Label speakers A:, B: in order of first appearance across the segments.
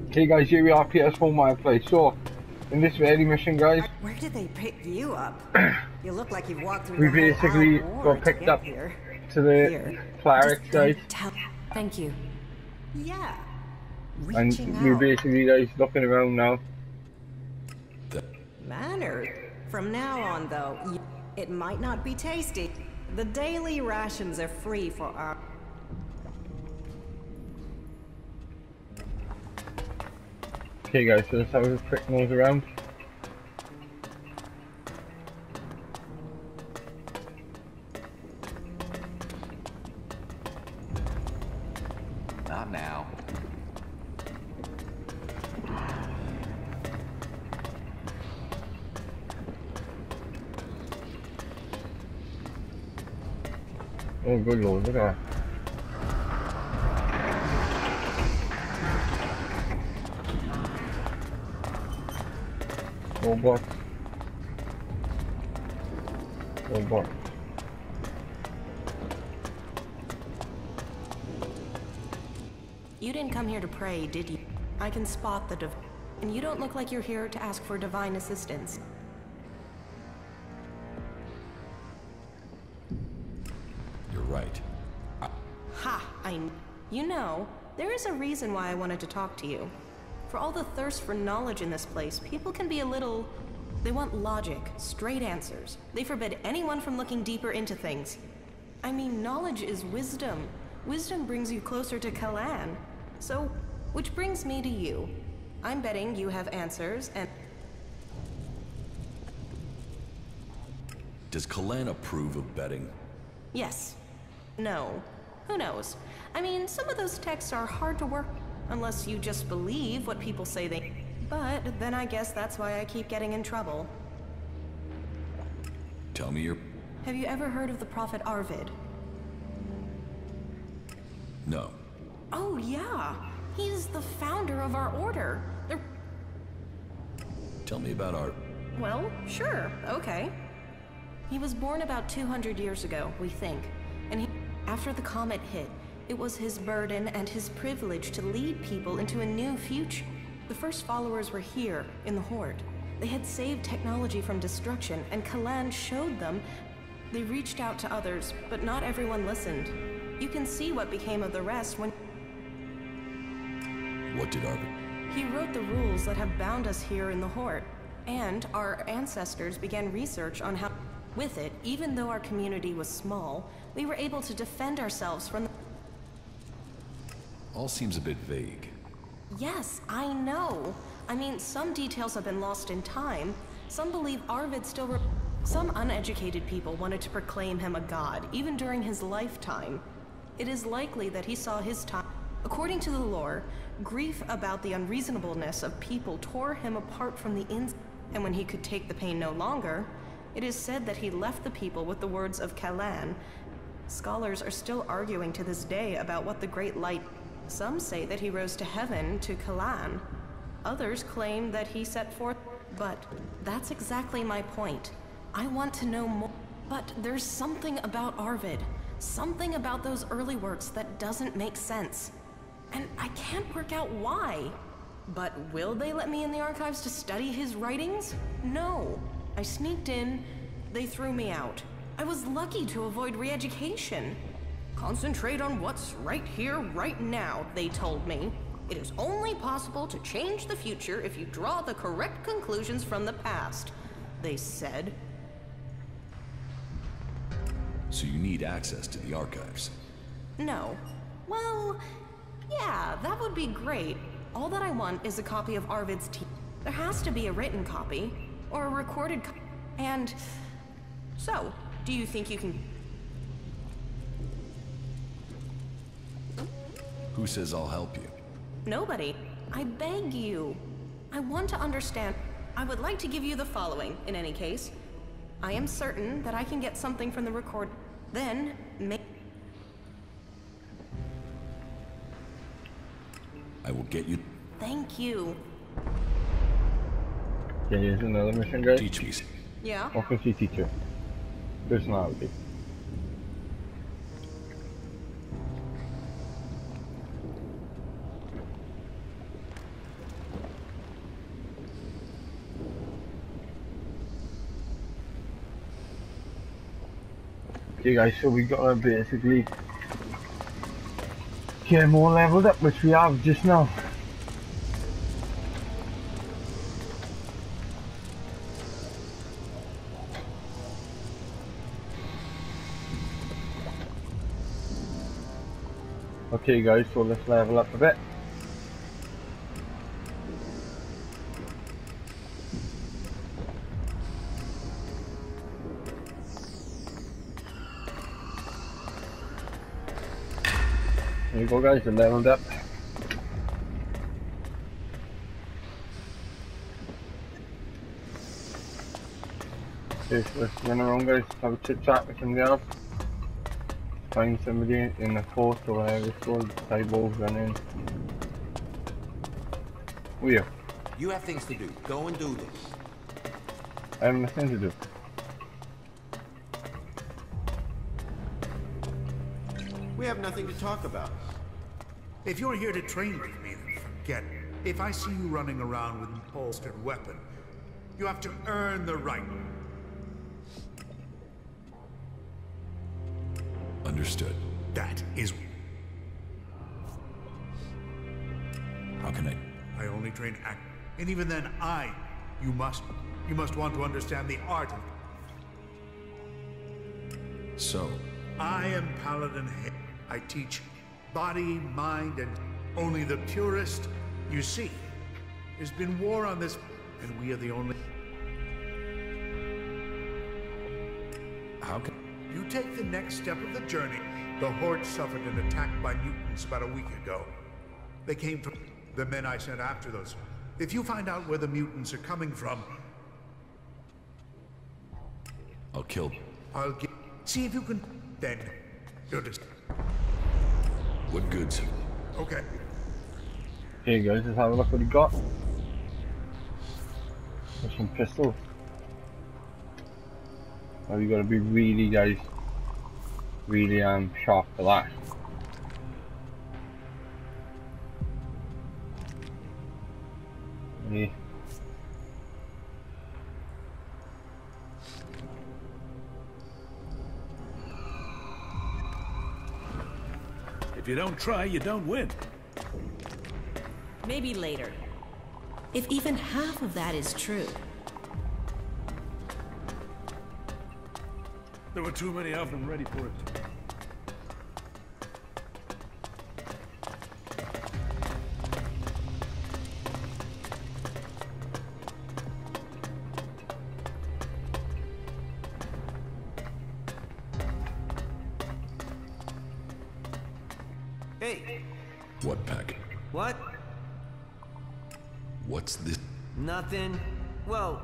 A: Okay guys, here we are, PS4 Marketplace. So, in this very mission guys,
B: where did they pick you up? You look like you've walked through
A: we
B: the whole
A: basically
B: war
A: got picked
B: to
A: up
B: get here.
A: to the
B: Here.
A: Cleric guys.
C: Thank you.
B: Yeah.
A: And
B: Reaching
A: we're
B: out.
A: basically guys looking around now.
B: Mannered. From now on though, it might not be tasty. The daily rations are free for our...
A: Okay guys, so let's have a quick nose around.
D: Not now.
A: Oh good lord, look at that. Robot. Robot.
C: You didn't come here to pray, did you? I can spot the and you don't look like you're here to ask for divine assistance.
D: You're right.
C: Ha! You know, there is a reason why I wanted to talk to you. For all the thirst for knowledge in this place, people can be a little... They want logic, straight answers. They forbid anyone from looking deeper into things. I mean, knowledge is wisdom. Wisdom brings you closer to Kalan. So, which brings me to you. I'm betting you have answers and...
D: Does Kalan approve of betting?
C: Yes. No. Who knows? I mean, some of those texts are hard to work unless you just believe what people say they... But then I guess that's why I keep getting in trouble.
D: Tell me your...
C: Have you ever heard of the Prophet Arvid?
D: No.
C: Oh yeah! He's the founder of our order.
D: Tell me about our...
C: Well, sure, okay. He was born about 200 years ago, we think. And after the comet hit, it was his burden and his privilege to lead people into a new future. The first followers were here, in the Hort. They had saved technology from destruction, and Kalan showed them. They reached out to others, but not everyone listened. You can see what became of the rest when...
D: What did Arvid...
C: He wrote the rules that have bound us here in the Hort, and our ancestors began research on how... With it, even though our community was small, we were able to defend ourselves from the...
D: All seems a bit vague.
C: Yes, I know. I mean, some details have been lost in time. Some believe Arvid still Some uneducated people wanted to proclaim him a god, even during his lifetime. It is likely that he saw his time. According to the lore, grief about the unreasonableness of people tore him apart from the inside, and when he could take the pain no longer, it is said that he left the people with the words of Kalan. Scholars are still arguing to this day about what the Great Light... Some say that he rose to heaven to Kalan. Others claim that he set forth... But that's exactly my point. I want to know more. But there's something about Arvid. Something about those early works that doesn't make sense. And I can't work out why. But will they let me in the archives to study his writings? No. I sneaked in. They threw me out. I was lucky to avoid re-education. Concentrate on what's right here, right now, they told me. It is only possible to change the future if you draw the correct conclusions from the past, they said.
D: So you need access to the archives?
C: No. Well, yeah, that would be great. All that I want is a copy of Arvid's There has to be a written copy, or a recorded copy. And... So, do you think you can...
D: Who says I'll help you?
C: Nobody. I beg you. I want to understand. I would like to give you the following, in any case. I am certain that I can get something from the record. Then,
D: I will get you...
C: Thank you.
A: Okay, here's another mission guys.
D: Teach me.
C: Yeah?
A: Office teacher. Personality. Okay guys, so we gotta basically get more leveled up, which we have just now. Okay guys, so let's level up a bit. There you go guys, they're leveled up. Okay, so let's run around guys, have a chit chat with somebody else. Find somebody in the fort or whatever it's called, cyborgs run in. Who are you?
E: You have things to do. Go and do this.
A: I have nothing to do.
E: We have nothing to talk about.
F: If you're here to train with me, then forget it. If I see you running around with a holstered weapon, you have to earn the right.
D: Understood.
F: That is...
D: How can I...
F: I only train act... And even then, you must want to understand the art of...
D: So...
F: I am Paladin Hort. I teach body, mind, and only the purest. You see, there's been war on this, and we are the only...
D: How can...
F: You take the next step of the journey. The Hort suffered an attack by mutants about a week ago. They came from the men I sent after those. If you find out where the mutants are coming from,
D: I'll kill...
F: I'll get... See if you can... Then, you'll just...
D: What goods?
F: Okay.
A: Okay guys, let's have a look what he got. There's some pistols. Now you gotta be really guys, really sharp for that. Yeah.
G: If you don't try, you don't win.
H: Maybe later. If even half of that is true.
G: There were too many of them ready for it.
E: Hey,
D: What packet?
E: what?
D: What's this?
E: Nothing. Well,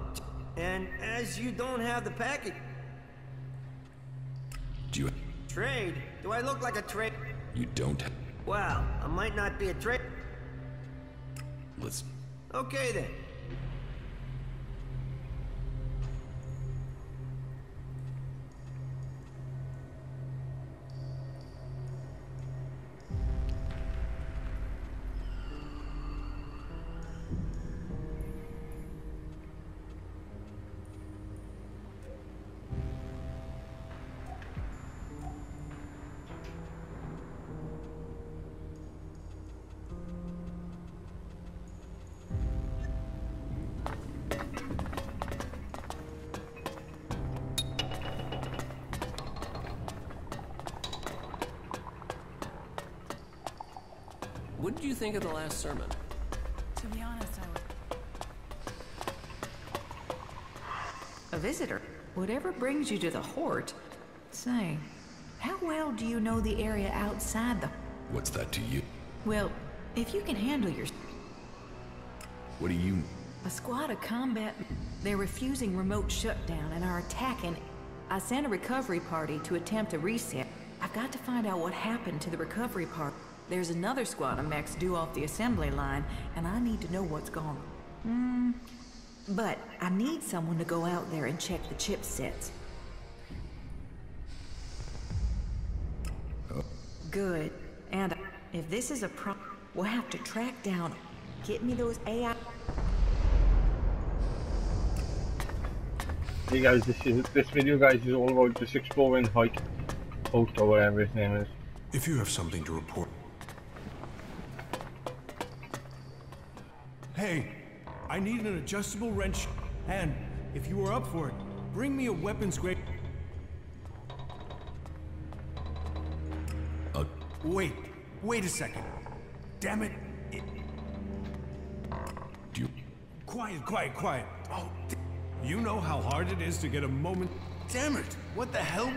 E: and as you don't have the package...
D: Do you...
E: Trade? Do I look like a trade?
D: You don't have...
E: Well, I might not be a trade...
D: Let's...
E: Okay then.
I: What did you think of the last sermon?
C: To be honest,
J: A visitor? Whatever brings you to the Hort? Say, how well do you know the area outside the...
D: What's that to you?
J: Well, if you can handle your...
D: What do you...
J: A squad of combat... They're refusing remote shutdown and are attacking... I sent a recovery party to attempt a reset. I've got to find out what happened to the recovery party. There's another squad of mechs due off the assembly line, and I need to know what's gone on. But I need someone to go out there and check the chipsets. Good. And if this is a problem, we'll have to track down... Get me those AI...
A: Hey guys, this video guys is all about just exploring Hort. Hort or whatever his name is.
K: If you have something to report...
L: Hey, I need an adjustable wrench, and if you are up for it, bring me a weapons grade... Wait a second. Damn it. Quiet. Oh, you know how hard it is to get a moment... Damn it! What the hell?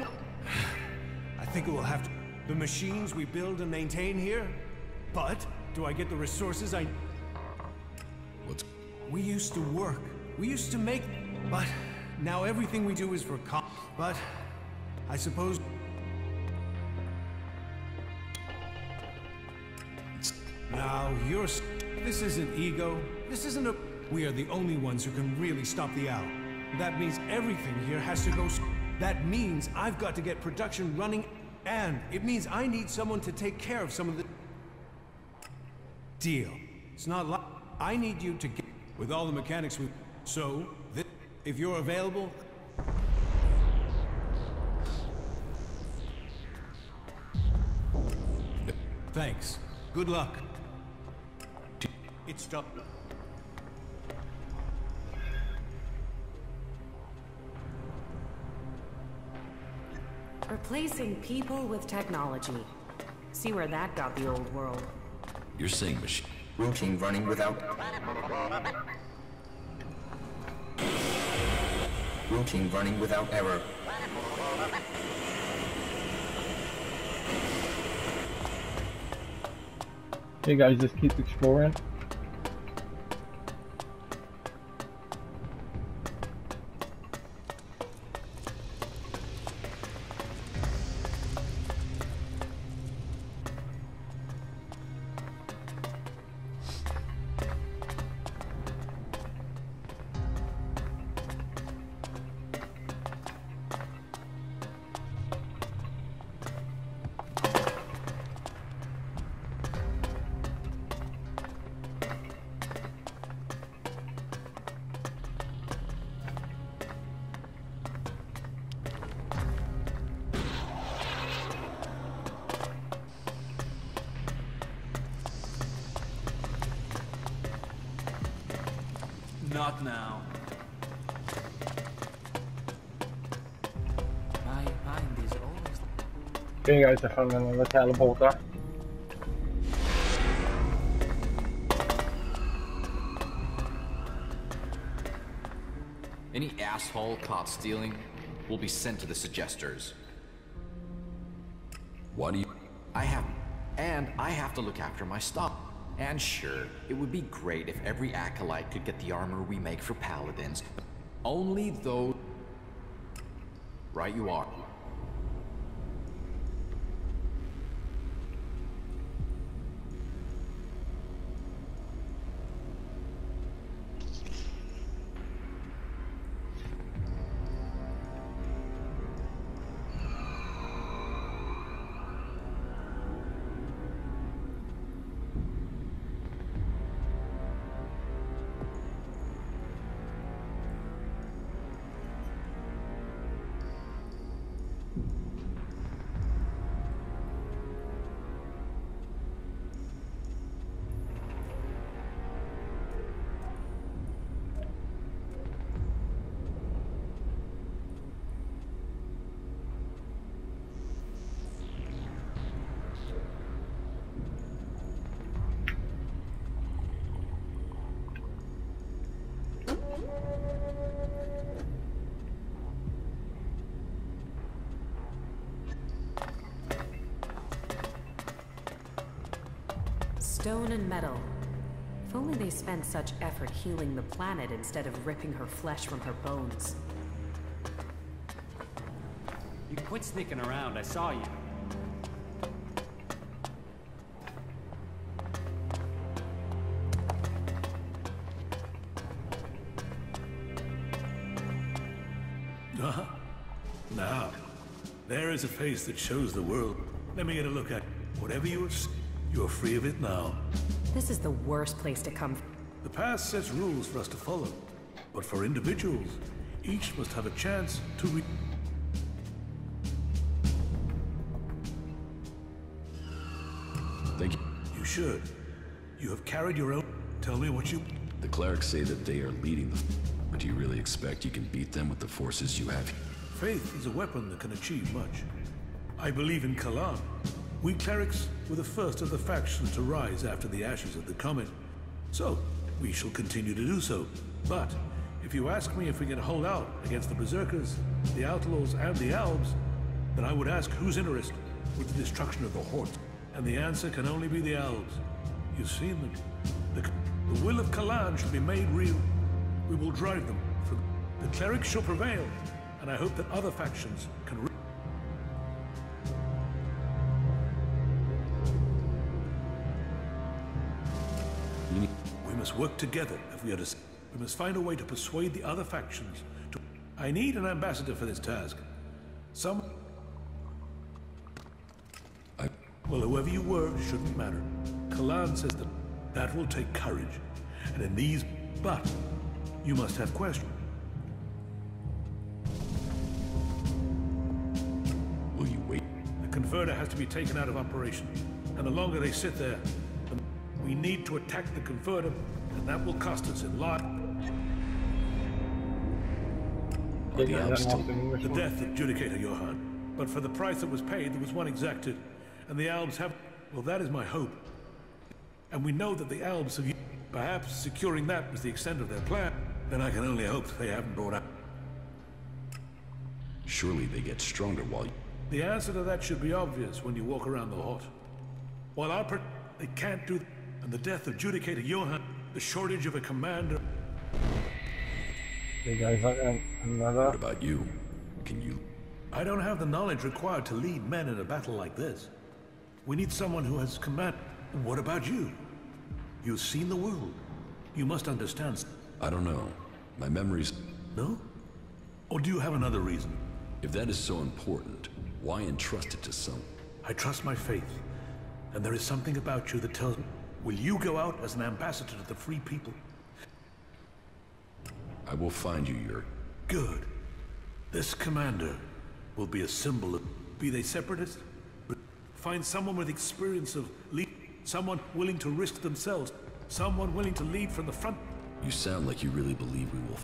L: I think it will have to... The machines we build and maintain here? But, do I get the resources I...
D: What's...
L: We used to work. We used to make... But, now everything we do is for But, I suppose... Now, this isn't ego. This isn't a... We are the only ones who can really stop the owl. That means everything here has to go... That means I've got to get production running, and it means I need someone to take care of some of the... Deal. It's not like... I need you to get... With all the mechanics we... So, if you're available... Thanks. Good luck. It's done.
J: Replacing people with technology. See where that got the old world.
D: You're saying machine...
M: Routine running without... Routine running without error.
A: Hey guys, just keep exploring.
N: Not now. My mind is always...
A: Okay guys, I found another teleporter.
O: Any asshole caught stealing will be sent to the Suggesters.
D: Why do you...
O: I have to look after my stuff. And sure, it would be great if every acolyte could get the armor we make for paladins. Only those... Right you are.
J: Stone and metal. If only they spent such effort healing the planet instead of ripping her flesh from her bones.
N: You can quit sneaking around, I saw you.
G: Now, there is a face that shows the world. Let me get a look at it. Whatever you have seen, you're free of it now.
J: This is the worst place to come.
G: The past sets rules for us to follow, but for individuals, each must have a chance to assured. You have carried your own... Tell me what you...
D: The clerics say that they are leading them. But do you really expect you can beat them with the forces you have?
G: Faith is a weapon that can achieve much. I believe in Kalan. We clerics were the first of the factions to rise after the ashes of the Comet. So, we shall continue to do so. But, if you ask me if we can hold out against the Berserkers, the Outlaws, and the Elves, then I would ask whose interest with the destruction of the Hort. And the answer can only be the Elves. You've seen them. The will of Kalan shall be made real. We will drive them. For the clerics shall prevail, and I hope that other factions can... We must work together if we are to... We must find a way to persuade the other factions to... I need an ambassador for this task. Some... Well, whoever you were shouldn't matter. Kalan says that that will take courage. And in these... But, you must have questions.
D: Will you wait?
G: The converter has to be taken out of operation. And the longer they sit there, we need to attack the converter, and that will cost us in life. The death of Judicator Johann. But for the price that was paid, there was one exacted. And the Albs have... Well, that is my hope. And we know that the Albs have... Perhaps securing that was the extent of their plan. Then I can only hope that they haven't brought out...
D: Surely they get stronger while you...
G: The answer to that should be obvious when you walk around the Hort. While they can't do... And the death of Judicator Johann, the shortage of a commander...
A: Hey guys, another...
D: What about you? Can you...
G: I don't have the knowledge required to lead men in a battle like this. We need someone who has command... What about you? You've seen the world. You must understand...
D: I don't know. My memories...
G: No? Or do you have another reason?
D: If that is so important, why entrust it to some...
G: I trust my faith. And there is something about you that tells me... Will you go out as an ambassador to the free people?
D: I will find you your...
G: Good. This commander will be a symbol of... Be they separatists? Find someone with experience of lead... Someone willing to risk themselves. Someone willing to lead from the front.
D: You sound like you really believe we will...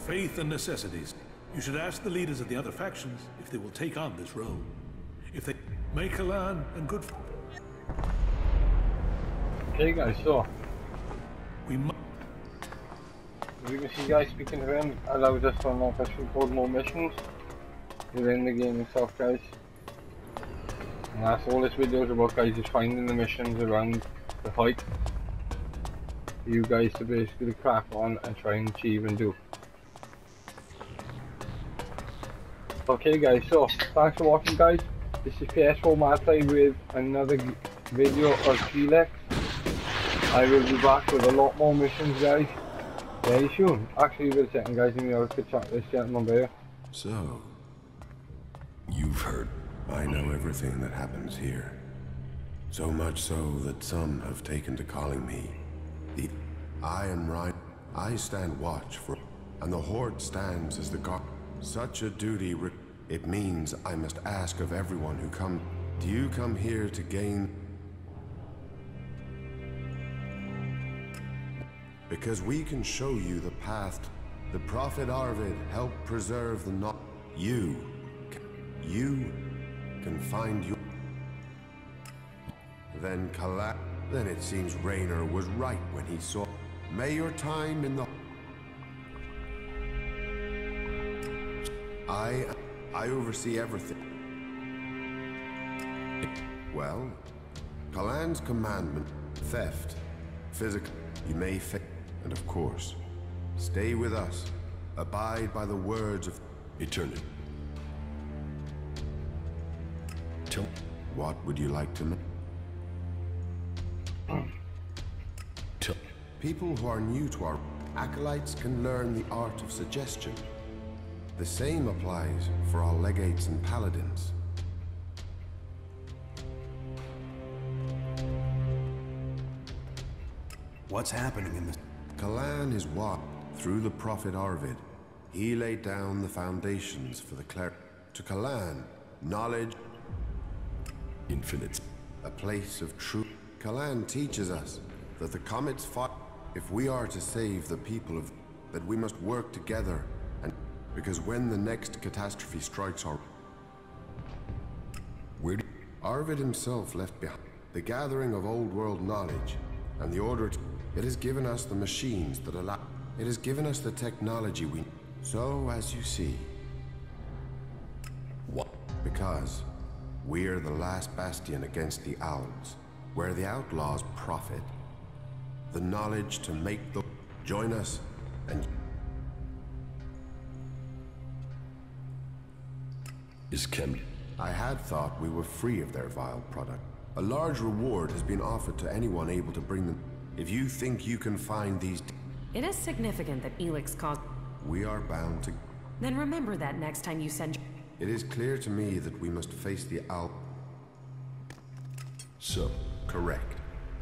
G: Faith and necessities. You should ask the leaders of the other factions if they will take on this role. If they... Make a land and good...
A: Okay guys, so...
G: We must...
A: As you can see guys, speaking to him allows us to unlock more missions within the game itself guys. And that's all this video is about guys, is finding the missions around the fight for you guys to basically crack on and try and achieve and do. Okay guys, so thanks for watching guys. This is PS4 Madplay with another video of ELEX. I will be back with a lot more missions guys very soon. Actually wait a second guys, let me have a quick chat with this gentleman there.
K: So,
D: you've heard.
K: I know everything that happens here. So much so that some have taken to calling me the... I am right. I stand watch for... And the Hort stands as the guard. Such a duty... It means I must ask of everyone who comes... Do you come here to gain... Because we can show you the path. The Prophet Arvid helped preserve the knowledge. You can find you. Then Then it seems Raynor was right when he saw. May your time in the... I oversee everything. Well, Kalan's commandment, theft, physical, you may fail. And of course, stay with us. Abide by the words of
D: eternity.
K: What would you like to know? People who are new to our acolytes can learn the art of suggestion. The same applies for all legates and paladins.
L: What's happening in this?
K: Kalan is what? Through the Prophet Arvid. He laid down the foundations for the Cleric. To Kalan, knowledge...
D: Infinite.
K: A place of truth. Kalan teaches us that the comets fought. If we are to save the people of, that we must work together, and because when the next catastrophe strikes our, Arvid himself left behind the gathering of old world knowledge, and the order. It has given us the machines that allow. It has given us the technology we. So as you see, what? Because we are the last bastion against the owls, where the outlaws profit. The knowledge to make the join us and
D: is Chem.
K: I had thought we were free of their vile product. A large reward has been offered to anyone able to bring them. If you think you can find these,
P: it is significant that ELEX caused.
K: We are bound to.
P: Then remember that next time you send.
K: It is clear to me that we must face the owl.
D: So
K: correct.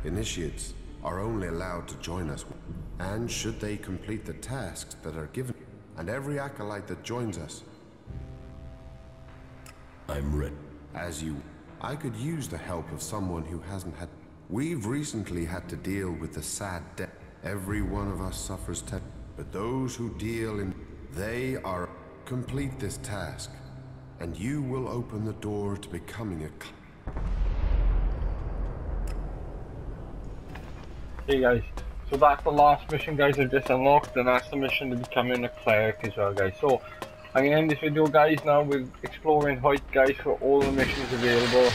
K: Initiates are only allowed to join us, and should they complete the tasks that are given, and every acolyte that joins us.
D: I'm ready.
K: As you, I could use the help of someone who hasn't had. We've recently had to deal with the sad death. Every one of us suffers but those who deal in, they are complete this task, and you will open the door to becoming a.
A: Hey guys, so that's the last mission, guys. I've just unlocked, and that's the mission to becoming a cleric as well, guys. So I'm gonna end this video, guys. Now we're exploring Hort, guys, for all the missions available,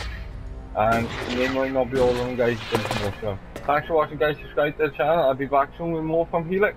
A: and they might not be all of them, guys, but it's most of them. Thanks for watching, guys. Subscribe to the channel. I'll be back soon with more from ELEX.